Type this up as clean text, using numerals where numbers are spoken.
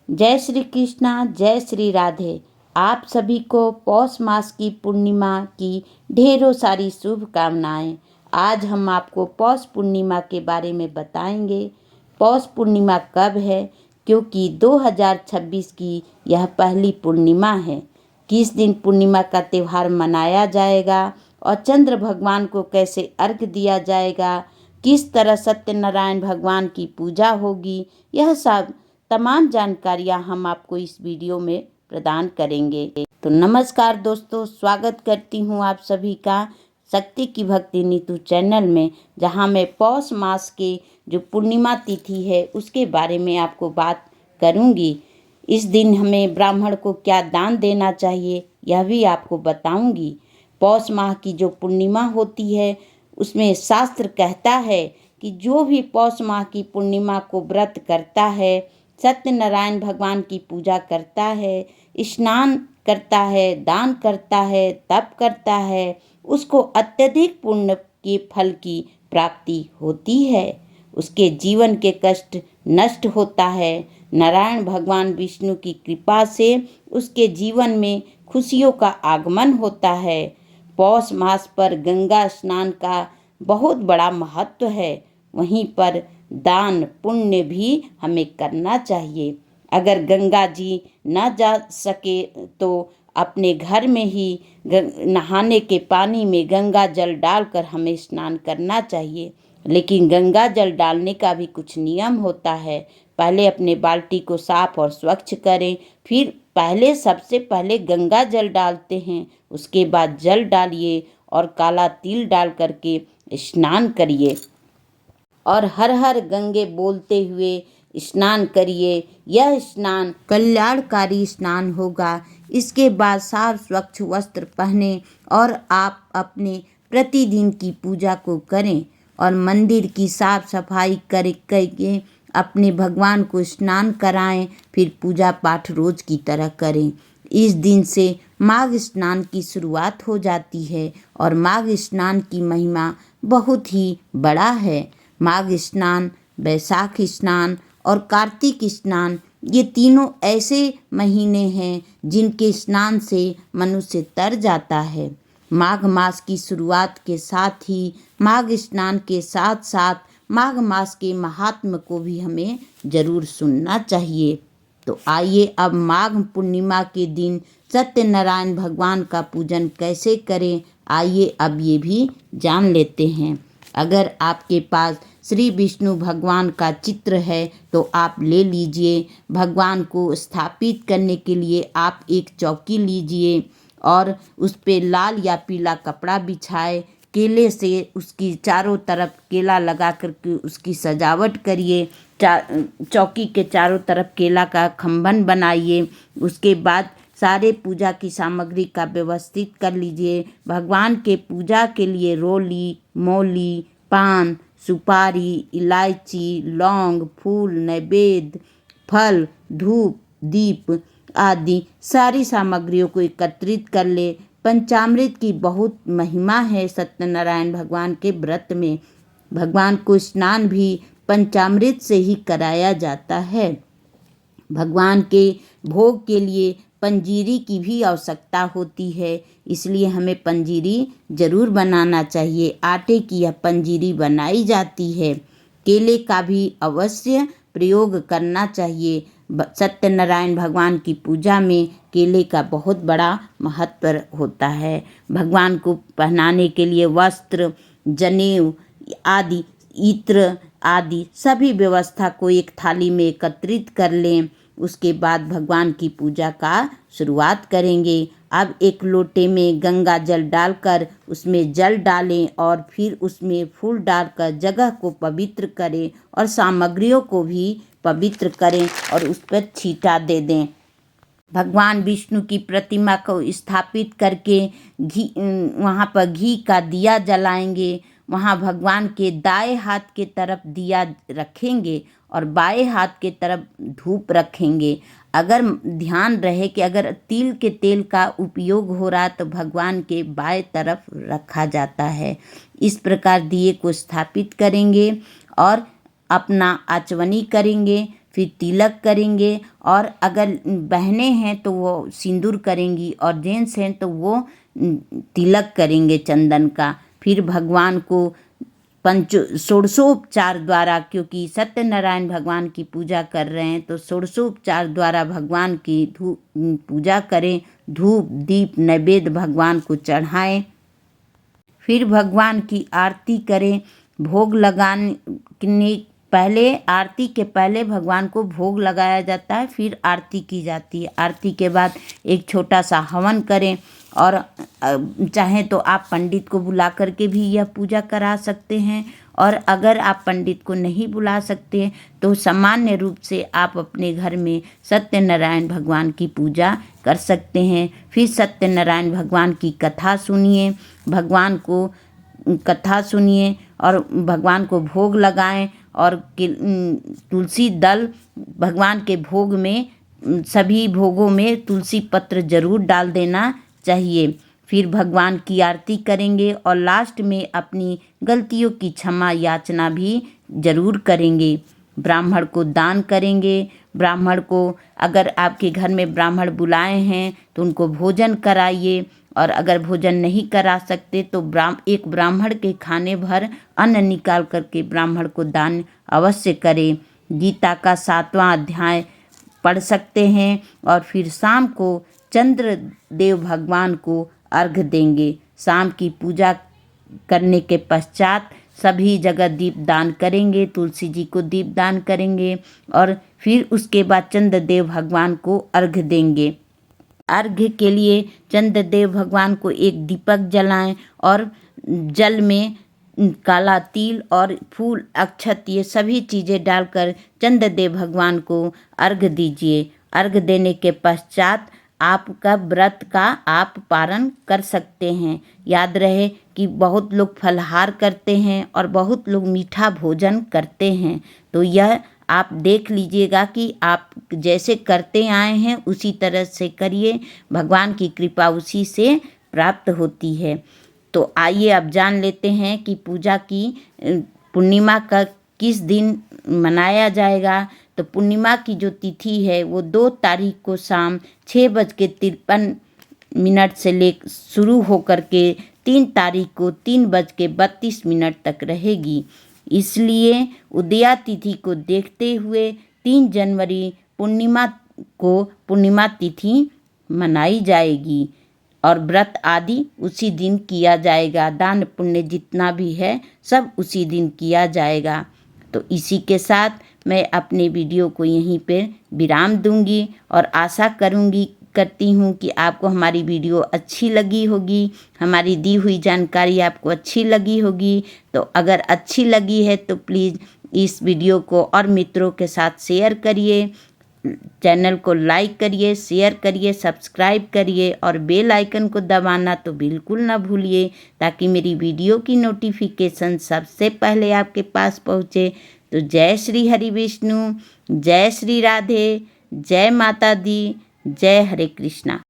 जय श्री कृष्णा, जय श्री राधे। आप सभी को पौष मास की पूर्णिमा की ढेरों सारी शुभकामनाएं। आज हम आपको पौष पूर्णिमा के बारे में बताएंगे। पौष पूर्णिमा कब है, क्योंकि 2026 की यह पहली पूर्णिमा है। किस दिन पूर्णिमा का त्यौहार मनाया जाएगा और चंद्र भगवान को कैसे अर्घ्य दिया जाएगा, किस तरह सत्यनारायण भगवान की पूजा होगी, यह सब तमाम जानकारियाँ हम आपको इस वीडियो में प्रदान करेंगे। तो नमस्कार दोस्तों, स्वागत करती हूँ आप सभी का शक्ति की भक्ति नीतू चैनल में, जहाँ मैं पौष मास के जो पूर्णिमा तिथि है उसके बारे में आपको बात करूँगी। इस दिन हमें ब्राह्मण को क्या दान देना चाहिए यह भी आपको बताऊँगी। पौष माह की जो पूर्णिमा होती है उसमें शास्त्र कहता है कि जो भी पौष माह की पूर्णिमा को व्रत करता है, सत्यनारायण भगवान की पूजा करता है, स्नान करता है, दान करता है, तप करता है, उसको अत्यधिक पुण्य के फल की प्राप्ति होती है। उसके जीवन के कष्ट नष्ट होता है। नारायण भगवान विष्णु की कृपा से उसके जीवन में खुशियों का आगमन होता है। पौष मास पर गंगा स्नान का बहुत बड़ा महत्व है। वहीं पर दान पुण्य भी हमें करना चाहिए। अगर गंगा जी न जा सके तो अपने घर में ही नहाने के पानी में गंगा जल डालकर हमें स्नान करना चाहिए। लेकिन गंगा जल डालने का भी कुछ नियम होता है। पहले अपने बाल्टी को साफ और स्वच्छ करें, फिर सबसे पहले गंगा जल डालते हैं, उसके बाद जल डालिए और काला तिल डाल करके स्नान करिए और हर हर गंगे बोलते हुए स्नान करिए। यह स्नान कल्याणकारी स्नान होगा। इसके बाद साफ स्वच्छ वस्त्र पहने और आप अपने प्रतिदिन की पूजा को करें और मंदिर की साफ सफाई करके अपने भगवान को स्नान कराएं, फिर पूजा पाठ रोज की तरह करें। इस दिन से माघ स्नान की शुरुआत हो जाती है और माघ स्नान की महिमा बहुत ही बड़ा है। माघ स्नान, बैसाख स्नान और कार्तिक स्नान, ये तीनों ऐसे महीने हैं जिनके स्नान से मनुष्य तर जाता है। माघ मास की शुरुआत के साथ ही माघ स्नान के साथ साथ माघ मास के महात्म्य को भी हमें जरूर सुनना चाहिए। तो आइए अब माघ पूर्णिमा के दिन सत्यनारायण भगवान का पूजन कैसे करें, आइए अब ये भी जान लेते हैं। अगर आपके पास श्री विष्णु भगवान का चित्र है तो आप ले लीजिए। भगवान को स्थापित करने के लिए आप एक चौकी लीजिए और उस पे लाल या पीला कपड़ा बिछाए, केले से उसकी चारों तरफ केला लगा करके उसकी सजावट करिए। चौकी के चारों तरफ केला का खम्भन बनाइए। उसके बाद सारे पूजा की सामग्री का व्यवस्थित कर लीजिए। भगवान के पूजा के लिए रोली, मौली, पान, सुपारी, इलायची, लौंग, फूल, नैवेद्य, फल, धूप, दीप आदि सारी सामग्रियों को एकत्रित कर ले। पंचामृत की बहुत महिमा है सत्यनारायण भगवान के व्रत में। भगवान को स्नान भी पंचामृत से ही कराया जाता है। भगवान के भोग के लिए पंजीरी की भी आवश्यकता होती है, इसलिए हमें पंजीरी जरूर बनाना चाहिए। आटे की यह पंजीरी बनाई जाती है। केले का भी अवश्य प्रयोग करना चाहिए। सत्यनारायण भगवान की पूजा में केले का बहुत बड़ा महत्व होता है। भगवान को पहनाने के लिए वस्त्र, जनेऊ आदि, इत्र आदि सभी व्यवस्था को एक थाली में एकत्रित कर लें। उसके बाद भगवान की पूजा का शुरुआत करेंगे। अब एक लोटे में गंगा जल डालकर उसमें जल डालें और फिर उसमें फूल डालकर जगह को पवित्र करें और सामग्रियों को भी पवित्र करें और उस पर छींटा दे दें। भगवान विष्णु की प्रतिमा को स्थापित करके वहाँ पर घी का दिया जलाएंगे। वहाँ भगवान के दाएं हाथ के तरफ दिया रखेंगे और बाएं हाथ के तरफ धूप रखेंगे। अगर ध्यान रहे कि अगर तिल के तेल का उपयोग हो रहा तो भगवान के बाएं तरफ रखा जाता है। इस प्रकार दिए को स्थापित करेंगे और अपना आचमनी करेंगे। फिर तिलक करेंगे, और अगर बहनें हैं तो वो सिंदूर करेंगी, और जेंट्स हैं तो वो तिलक करेंगे चंदन का। फिर भगवान को षोडशोपचार द्वारा, क्योंकि सत्यनारायण भगवान की पूजा कर रहे हैं तो षोडशोपचार द्वारा भगवान की पूजा करें। धूप दीप नैवेद्य भगवान को चढ़ाएं। फिर भगवान की आरती करें। भोग लगाने पहले, आरती के पहले भगवान को भोग लगाया जाता है, फिर आरती की जाती है। आरती के बाद एक छोटा सा हवन करें, और चाहें तो आप पंडित को बुला करके भी यह पूजा करा सकते हैं, और अगर आप पंडित को नहीं बुला सकते तो सामान्य रूप से आप अपने घर में सत्यनारायण भगवान की पूजा कर सकते हैं। फिर सत्यनारायण भगवान की कथा सुनिए, भगवान को कथा सुनिए और भगवान को भोग लगाएं, और तुलसी दल भगवान के भोग में, सभी भोगों में तुलसी पत्र जरूर डाल देना चाहिए। फिर भगवान की आरती करेंगे, और लास्ट में अपनी गलतियों की क्षमा याचना भी जरूर करेंगे। ब्राह्मण को दान करेंगे। ब्राह्मण को, अगर आपके घर में ब्राह्मण बुलाए हैं तो उनको भोजन कराइए, और अगर भोजन नहीं करा सकते तो एक ब्राह्मण के खाने भर अन्न निकाल करके ब्राह्मण को दान अवश्य करें। गीता का 7वां अध्याय पढ़ सकते हैं, और फिर शाम को चंद्र देव भगवान को अर्घ्य देंगे। शाम की पूजा करने के पश्चात सभी जगह दीप दान करेंगे, तुलसी जी को दीप दान करेंगे, और फिर उसके बाद चंद्रदेव भगवान को अर्घ्य देंगे। अर्घ्य के लिए चंद्रदेव भगवान को एक दीपक जलाएं, और जल में काला तिल और फूल अक्षत ये सभी चीज़ें डालकर चंद्रदेव भगवान को अर्घ्य दीजिए। अर्घ्य देने के पश्चात आपका व्रत का आप पारण कर सकते हैं। याद रहे कि बहुत लोग फलाहार करते हैं और बहुत लोग मीठा भोजन करते हैं, तो यह आप देख लीजिएगा कि आप जैसे करते आए हैं उसी तरह से करिए, भगवान की कृपा उसी से प्राप्त होती है। तो आइए अब जान लेते हैं कि पूजा की पूर्णिमा का किस दिन मनाया जाएगा। तो पूर्णिमा की जो तिथि है वो 2 तारीख को शाम 6:53 से शुरू होकर के 3 तारीख को 3:32 तक रहेगी। इसलिए उदया तिथि को देखते हुए 3 जनवरी पूर्णिमा को पूर्णिमा तिथि मनाई जाएगी, और व्रत आदि उसी दिन किया जाएगा। दान पुण्य जितना भी है सब उसी दिन किया जाएगा। तो इसी के साथ मैं अपने वीडियो को यहीं पे विराम दूंगी, और आशा करती हूँ कि आपको हमारी वीडियो अच्छी लगी होगी, हमारी दी हुई जानकारी आपको अच्छी लगी होगी। तो अगर अच्छी लगी है तो प्लीज़ इस वीडियो को और मित्रों के साथ शेयर करिए, चैनल को लाइक करिए, शेयर करिए, सब्सक्राइब करिए, और बेल आइकन को दबाना तो बिल्कुल ना भूलिए, ताकि मेरी वीडियो की नोटिफिकेशन सबसे पहले आपके पास पहुँचे। तो जय श्री हरि विष्णु, जय श्री राधे, जय माता दी, जय हरे कृष्णा।